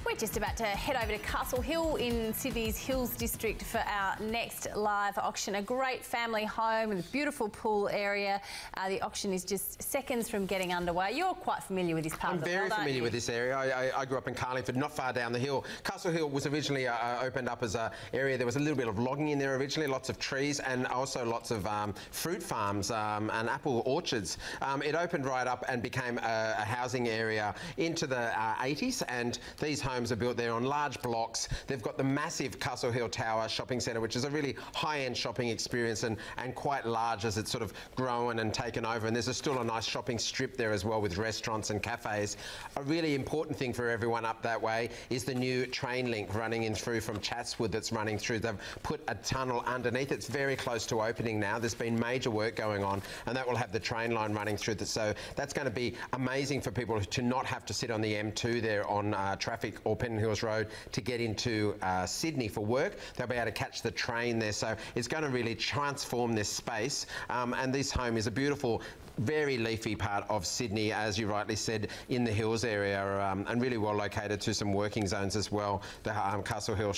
We're just about to head over to Castle Hill in Sydney's Hills District for our next live auction. A great family home with a beautiful pool area. The auction is just seconds from getting underway. You're quite familiar with this part of the world, I'm very familiar with this area. I grew up in Carlingford, not far down the hill. Castle Hill was originally opened up as an area. There was a little bit of logging in there originally, lots of trees and also lots of fruit farms and apple orchards. It opened right up and became a housing area into the 80s, and these homes are built there on large blocks. They've got the massive Castle Hill Tower shopping centre, which is a really high-end shopping experience and quite large as it's sort of grown and taken over. And there's still a nice shopping strip there as well with restaurants and cafes. A really important thing for everyone up that way is the new train link running in through from Chatswood that's running through. They've put a tunnel underneath. It's very close to opening now. There's been major work going on, and that will have the train line running through. So that's going to be amazing for people to not have to sit on the M2 there on traffic or Pennant Hills Road to get into Sydney for work. They'll be able to catch the train there. So it's going to really transform this space. And this home is a beautiful, very leafy part of Sydney, as you rightly said, in the hills area, and really well located to some working zones as well, the Castle Hill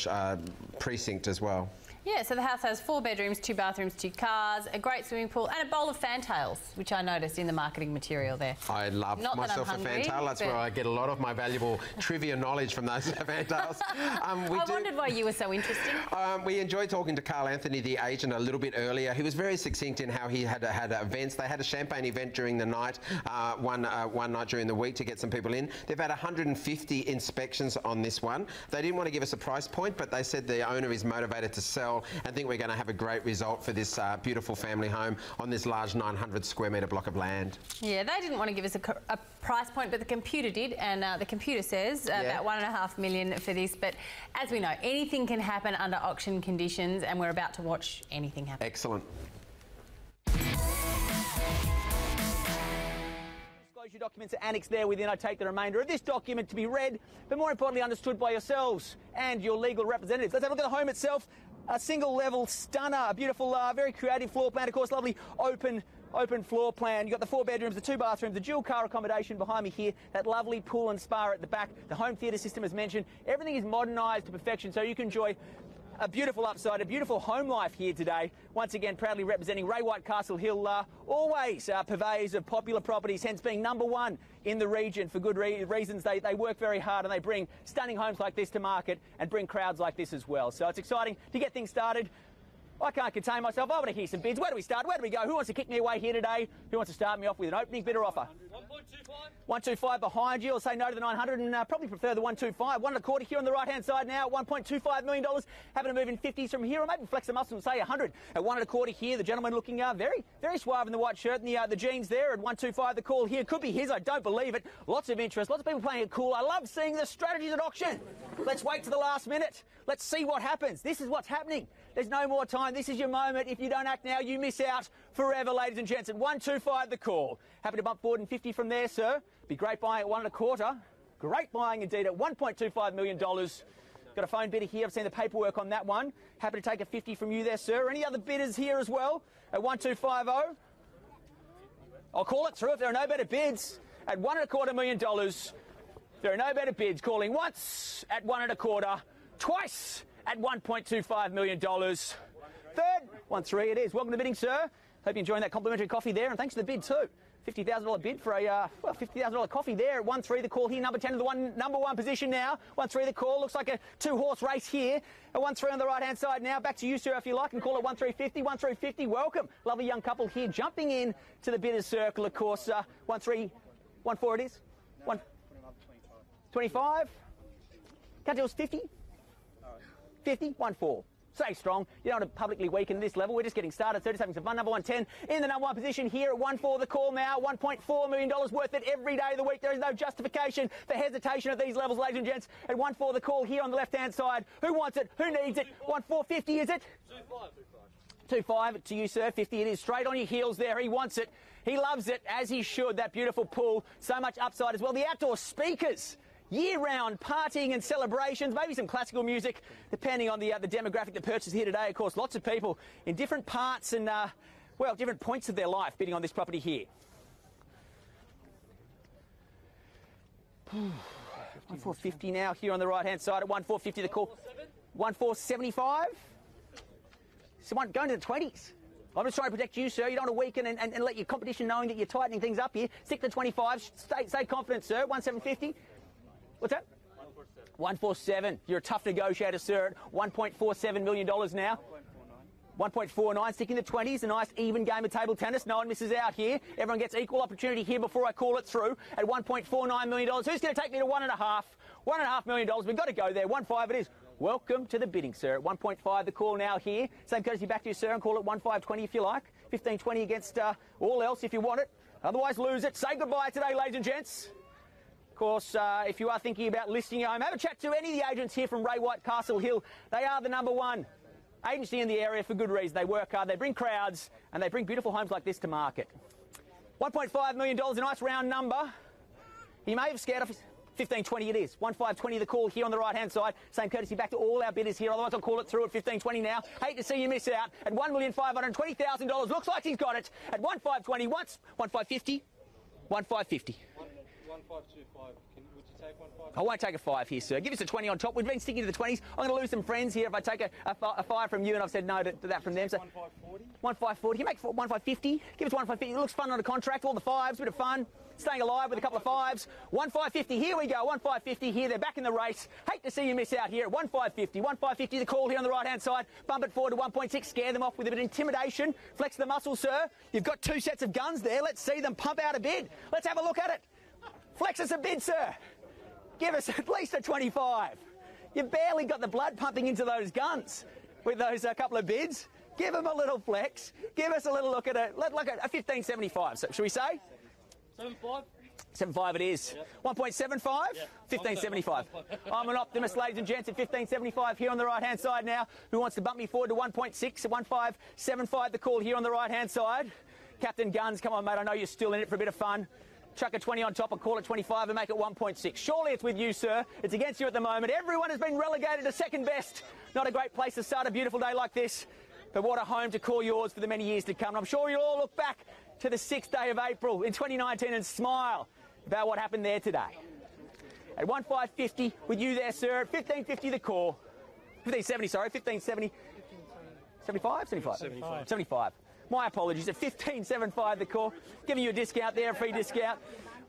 precinct as well. Yeah, so the house has 4 bedrooms, 2 bathrooms, 2 cars, a great swimming pool and a bowl of fantails, which I noticed in the marketing material there. I love myself a fantail. That's where I get a lot of my valuable trivia knowledge from those fantails. I wondered why you were so interesting. We enjoyed talking to Carl Anthony, the agent, a little bit earlier. He was very succinct in how he had events. They had a champagne event during the night, one night during the week to get some people in. They've had 150 inspections on this one. They didn't want to give us a price point, but they said the owner is motivated to sell. I think we're going to have a great result for this beautiful family home on this large 900 square metre block of land. Yeah, they didn't want to give us a price point, but the computer did, and the computer says about $1.5 million for this. But as we know, anything can happen under auction conditions, and we're about to watch anything happen. Excellent. Disclosure documents are annexed there within. I take the remainder of this document to be read, but more importantly understood by yourselves and your legal representatives. Let's have a look at the home itself. A single level stunner, a beautiful, very creative floor plan, of course, lovely open floor plan. You've got the 4 bedrooms, the 2 bathrooms, the dual car accommodation behind me here, that lovely pool and spa at the back, the home theatre system as mentioned. Everything is modernised to perfection, so you can enjoy a beautiful upside, a beautiful home life here today. Once again, proudly representing Ray White Castle Hill, always purveyors of popular properties, hence being #1 in the region for good reasons. They work very hard and they bring stunning homes like this to market and bring crowds like this as well. So it's exciting to get things started. I can't contain myself. I want to hear some bids. Where do we start? Where do we go? Who wants to kick me away here today? Who wants to start me off with an opening bid or offer? 1.25. 125 behind you. I'll say no to the 900 and probably prefer the 125. 1.25 here on the right-hand side now. $1.25 million. Having to move in 50s from here, or maybe flex the muscle and say 100 at 1.25 here. The gentleman looking very, very suave in the white shirt and the jeans there at 125. The call here could be his. I don't believe it. Lots of interest. Lots of people playing it cool. I love seeing the strategies at auction. Let's wait to the last minute. Let's see what happens. This is what's happening. There's no more time. This is your moment. If you don't act now, you miss out forever, ladies and gents. At 125 the call. Happy to bump forward in 50 from there, sir. Be great buying at 1.25. Great buying indeed at $1.25 million. Got a phone bidder here. I've seen the paperwork on that one. Happy to take a 50 from you there, sir. Any other bidders here as well at 1.250? I'll call it through if there are no better bids at $1.25 million. If there are no better bids, calling once at 1.25, twice at $1.25 million. Third, 1.3 it is. Welcome to bidding, sir. Hope you're enjoying that complimentary coffee there, and thanks for the bid too. $50,000 bid for a $50,000 coffee there at 1.3 the call here. Number 10 to the number one position now. 1.3 the call. Looks like a 2-horse race here. At 1.3 on the right hand side now. Back to you, sir, if you like, and call it 1.350. 1.350. Welcome, lovely young couple here jumping in to the bidders' circle. Of course, 1.3, 1.4 it is. 1.25. Can't do us 50. 50, 1.4. Stay strong. You don't want to publicly weaken this level. We're just getting started. So just having some fun. Number 110 in the number 1 position here at 1.4 the call now. $1.4 million worth it every day of the week. There is no justification for hesitation at these levels, ladies and gents. At 1.4 the call here on the left-hand side. Who wants it? Who needs it? 1.450 is it? 2.5 to you, sir. 50 it is. Straight on your heels there. He wants it. He loves it, as he should. That beautiful pool. So much upside as well. The outdoor speakers. Year-round partying and celebrations, maybe some classical music, depending on the demographic that purchases here today. Of course, lots of people in different parts and, well, different points of their life bidding on this property here. 1450 now here on the right-hand side at 1450 the call. 1475. Someone going to the 20s. I'm just trying to protect you, sir. You don't want to weaken and let your competition knowing that you're tightening things up here. Stick to 25. Stay confident, sir. 1750. What's that? 147. You're a tough negotiator, sir. At $1.47 million now. 1.49, sticking the 20s, a nice even game of table tennis. No one misses out here. Everyone gets equal opportunity here before I call it through at $1.49 million. Who's going to take me to $1.5? $1.5 million. We've got to go there. 1.5 it is. Welcome to the bidding, sir. At 1.5 the call now here. Same courtesy back to you, sir, and call it 1.520 if you like. 15.20 against all else if you want it. Otherwise, lose it. Say goodbye today, ladies and gents. Of course, if you are thinking about listing your home, have a chat to any of the agents here from Ray White, Castle Hill. They are the #1 agency in the area for good reason. They work hard, they bring crowds, and they bring beautiful homes like this to market. $1.5 million, a nice round number. You may have scared off his 15.20 it is. 1.520 the call here on the right-hand side. Same courtesy back to all our bidders here. Otherwise, I'll call it through at 15.20 now. Hate to see you miss out at $1,520,000. Looks like he's got it at 1.520. Once 1.550. 1.550. 1.525. Would you take 1.5? I won't take a 5 here, sir. Give us a 20 on top. We've been sticking to the 20s. I'm going to lose some friends here if I take a 5 from you and I've said no to that from them. So 1.540. 1.540. You make 1.550. Give us 1.550. It looks fun on a contract. All the 5s, bit of fun. Staying alive with a couple of 5s. 1.550. Here we go. 1.550 here. They're back in the race. Hate to see you miss out here at 1.550. 1.550 the call here on the right-hand side. Bump it forward to 1.6. Scare them off with a bit of intimidation. Flex the muscle, sir. You've got 2 sets of guns there. Let's see them pump out a bid. Let's have a look at it. Flex us a bid, sir. Give us at least a 25. You've barely got the blood pumping into those guns with those couple of bids. Give them a little flex. Give us a little look at it. Look at a 15.75. So, should we say? 7.5. 7.5 it is. Yep. 1.75? Yep. 15.75. I'm an optimist, ladies and gents, at 15.75 here on the right-hand side now. Who wants to bump me forward to 1.6 at 1.575 the call here on the right-hand side? Captain Guns, come on, mate. I know you're still in it for a bit of fun. Chuck a 20 on top and call it 25 and make it 1.6. Surely it's with you, sir. It's against you at the moment. Everyone has been relegated to second best. Not a great place to start a beautiful day like this, but what a home to call yours for the many years to come. And I'm sure you'll all look back to the 6th day of April in 2019 and smile about what happened there today. At 1.550 with you there, sir. At 15.50 the call. 15.70, sorry. 15.70. 75? 75. 75. 75. My apologies. At 15.75 the call. Giving you a discount there, a free discount.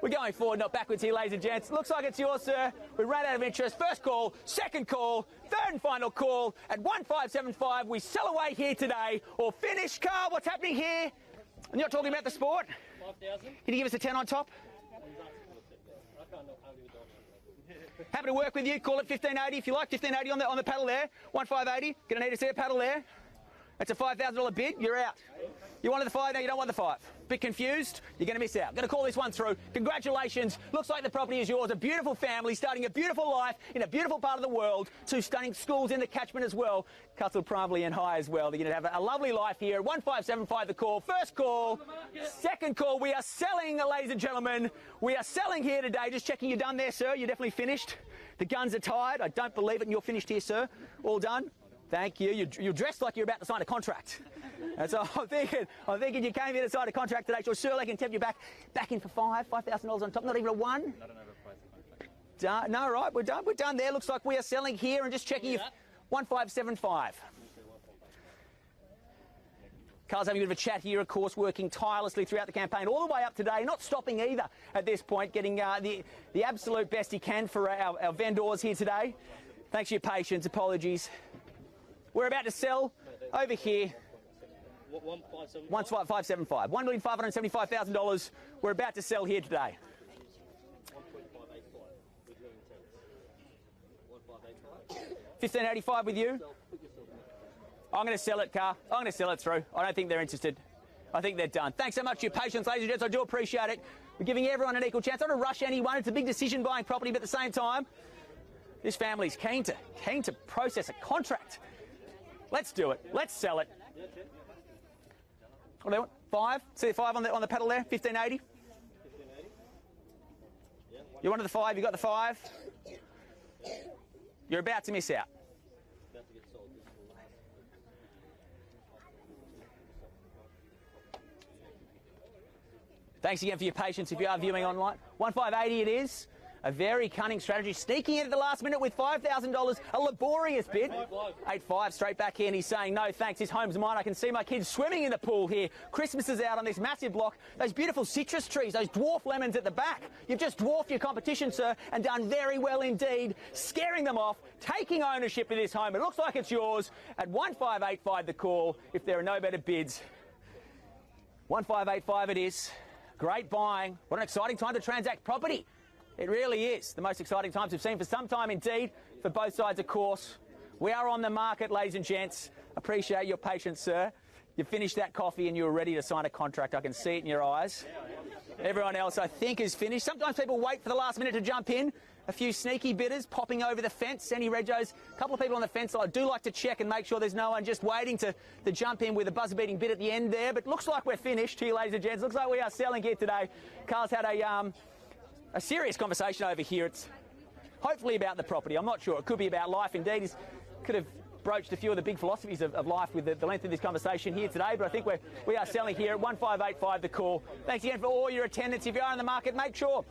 We're going forward, not backwards here, ladies and gents. Looks like it's yours, sir. We ran out of interest. First call, second call, third and final call. At 1.575, we sell away here today. Or finish. Carl, what's happening here? And you're talking about the sport? 5,000. Can you give us a 10 on top? Happy to work with you. Call it 15.80 if you like. 15.80 on the paddle there. 1.580. Gonna need to see a paddle there. That's a $5,000 bid. You're out. You wanted the 5, now you don't want the 5. Bit confused? You're going to miss out. Going to call this one through. Congratulations. Looks like the property is yours. A beautiful family starting a beautiful life in a beautiful part of the world. 2 stunning schools in the catchment as well. Castle Primary and High as well. They're going to have a lovely life here. 1.575 the call. First call. Second call. We are selling, ladies and gentlemen. We are selling here today. Just checking you're done there, sir. You're definitely finished. The guns are tied. I don't believe it, and you're finished here, sir. All done. Thank you. You're dressed like you're about to sign a contract. And so I'm thinking you came here to sign a contract today, so surely I can tempt you back in for $5,000 on top, not even a 1. Not an overpriced contract. No, right, we're done there. Looks like we are selling here and just checking if 1.575. Carl's having a bit of a chat here, of course, working tirelessly throughout the campaign, all the way up today, not stopping either at this point, getting the absolute best he can for our vendors here today. Thanks for your patience. Apologies. We're about to sell over here. 1.575. $1,575,000. We're about to sell here today. 15.85 with you. I'm going to sell it, Carl. I'm going to sell it through. I don't think they're interested. I think they're done. Thanks so much for your patience, ladies and gents. I do appreciate it. We're giving everyone an equal chance. I don't rush anyone. It's a big decision buying property, but at the same time, this family's keen to process a contract. Let's do it. Let's sell it. What do they want? 5? See the 5 on the pedal there? 15.80. You wanted the 5. You got the 5. You're about to miss out. Thanks again for your patience if you are viewing online. 1.580 it is. A very cunning strategy, sneaking in at the last minute with $5,000, a laborious bid. 8-5 straight back in. He's saying, no thanks, his home's mine. I can see my kids swimming in the pool here. Christmas is out on this massive block. Those beautiful citrus trees, those dwarf lemons at the back. You've just dwarfed your competition, sir, and done very well indeed, scaring them off, taking ownership of this home. It looks like it's yours at 1585 the call, if there are no better bids. 1585 it is. Great buying. What an exciting time to transact property. It really is. The most exciting times we've seen for some time indeed, for both sides, of course. We are on the market, ladies and gents. Appreciate your patience, sir. You finished that coffee and you were ready to sign a contract. I can see it in your eyes. Everyone else, I think, is finished. Sometimes people wait for the last minute to jump in. A few sneaky bidders popping over the fence. Any regos, a couple of people on the fence. I do like to check and make sure there's no one just waiting to jump in with a buzzer-beating bid at the end there. But looks like we're finished here, ladies and gents. Looks like we are selling here today. Carl's had a serious conversation over here. It's hopefully about the property. I'm not sure. It could be about life indeed. He could have broached a few of the big philosophies of life with the length of this conversation here today, but I think we are selling here at 1585 the call. Thanks again for all your attendance. If you are in the market, make sure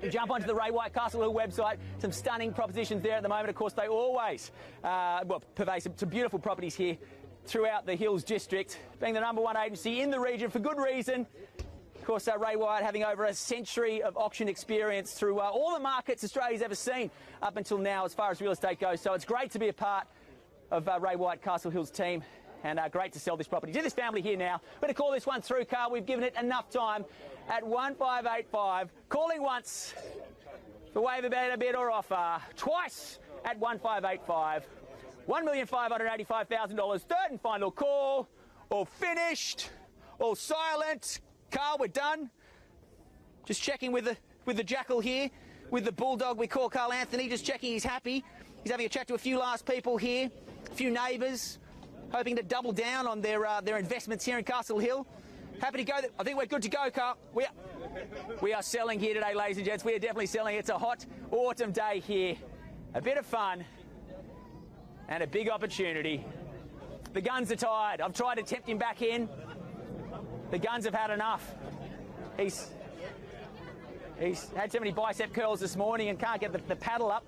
you jump onto the Ray White Castle Hill website. Some stunning propositions there at the moment. Of course, they always purvey some beautiful properties here throughout the Hills District, being the #1 agency in the region for good reason. Of course, Ray White having over a century of auction experience through all the markets Australia's ever seen up until now as far as real estate goes. So it's great to be a part of Ray White Castle Hills team, and great to sell this property to this family here now. We're going to call this one through, Carl. We've given it enough time at 1585. Calling once for waiver bid or offer. Twice at 1585. $1,585,000. Third and final call. All finished. All silent. Carl, we're done. Just checking with the jackal here, with the bulldog we call Carl Anthony. Just checking he's happy. He's having a chat to a few last people here, a few neighbours, hoping to double down on their investments here in Castle Hill. Happy to go. I think we're good to go, Carl. We are selling here today, ladies and gents. We are definitely selling. It's a hot autumn day here. A bit of fun and a big opportunity. The guns are tired. I've tried to tempt him back in. The guns have had enough. He's had too many bicep curls this morning and can't get the paddle up.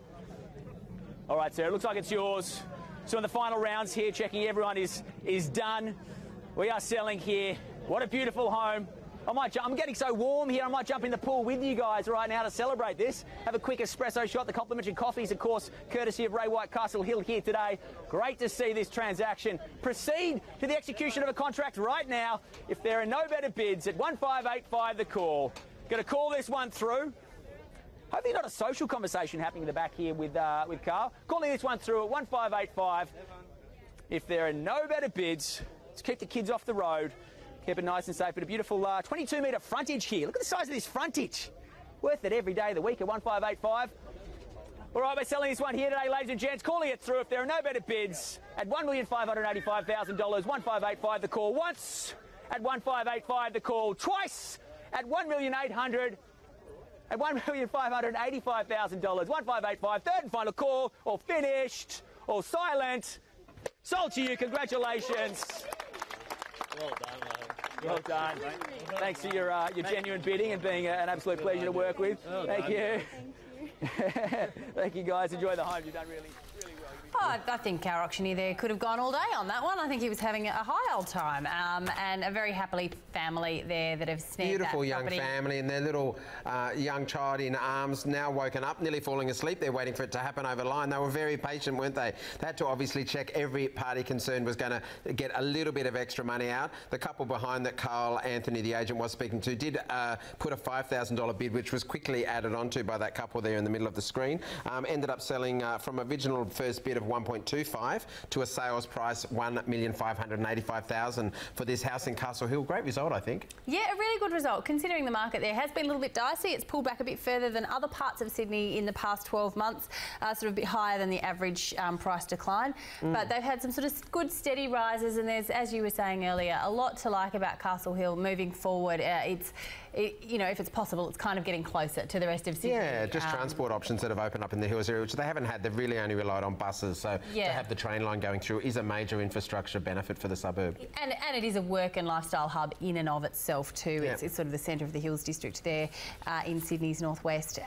All right, sir, it looks like it's yours. So in the final rounds here, checking everyone is done. We are selling here. What a beautiful home. I'm getting so warm here, I might jump in the pool with you guys right now to celebrate this. Have a quick espresso shot. The complimentary coffees, of course, courtesy of Ray White Castle Hill here today. Great to see this transaction. Proceed to the execution of a contract right now. If there are no better bids at 1585 the call. Going to call this one through. Hopefully not a social conversation happening in the back here with Carl. Calling this one through at 1585. If there are no better bids, let's keep the kids off the road. Keep it nice and safe. But a beautiful 22-metre frontage here. Look at the size of this frontage. Worth it every day of the week at 1585. All right, we're selling this one here today, ladies and gents. Calling it through if there are no better bids at $1,585,000. 1585 the call. Once at 1585 the call. Twice at $1,800,000. At $1,585,000. 1585. Third and final call. All finished. All silent. Sold to you. Congratulations. Well done, mate. Well done. Thanks for your genuine bidding and being an absolute pleasure to work with. Thank you. Thank you, guys. Enjoy the home. You've done really well. Oh, I think our auctioneer there could have gone all day on that one. I think he was having a high old time, and a very happily family there that have snagged Beautiful that young property. family and their little young child in arms, now woken up, nearly falling asleep. They're waiting for it to happen over the line. They were very patient, weren't they? They had to obviously check every party concerned was going to get a little bit of extra money out. The couple behind that Carl Anthony, the agent, was speaking to, did put a $5,000 bid, which was quickly added onto by that couple there in the middle of the screen. Ended up selling from original first bid of 1.25 to a sales price $1,585,000 for this house in Castle Hill. Great result, I think. Yeah, a really good result considering the market there has been a little bit dicey. It's pulled back a bit further than other parts of Sydney in the past 12 months, sort of a bit higher than the average price decline. But they've had some sort of good steady rises, and there's, as you were saying earlier, a lot to like about Castle Hill moving forward. You know, if it's possible, it's kind of getting closer to the rest of Sydney. Yeah, just transport options that have opened up in the Hills area, which they haven't had. They've really only relied on buses. So to have the train line going through is a major infrastructure benefit for the suburb. And it is a work and lifestyle hub in and of itself too. It's sort of the centre of the Hills District there in Sydney's northwest.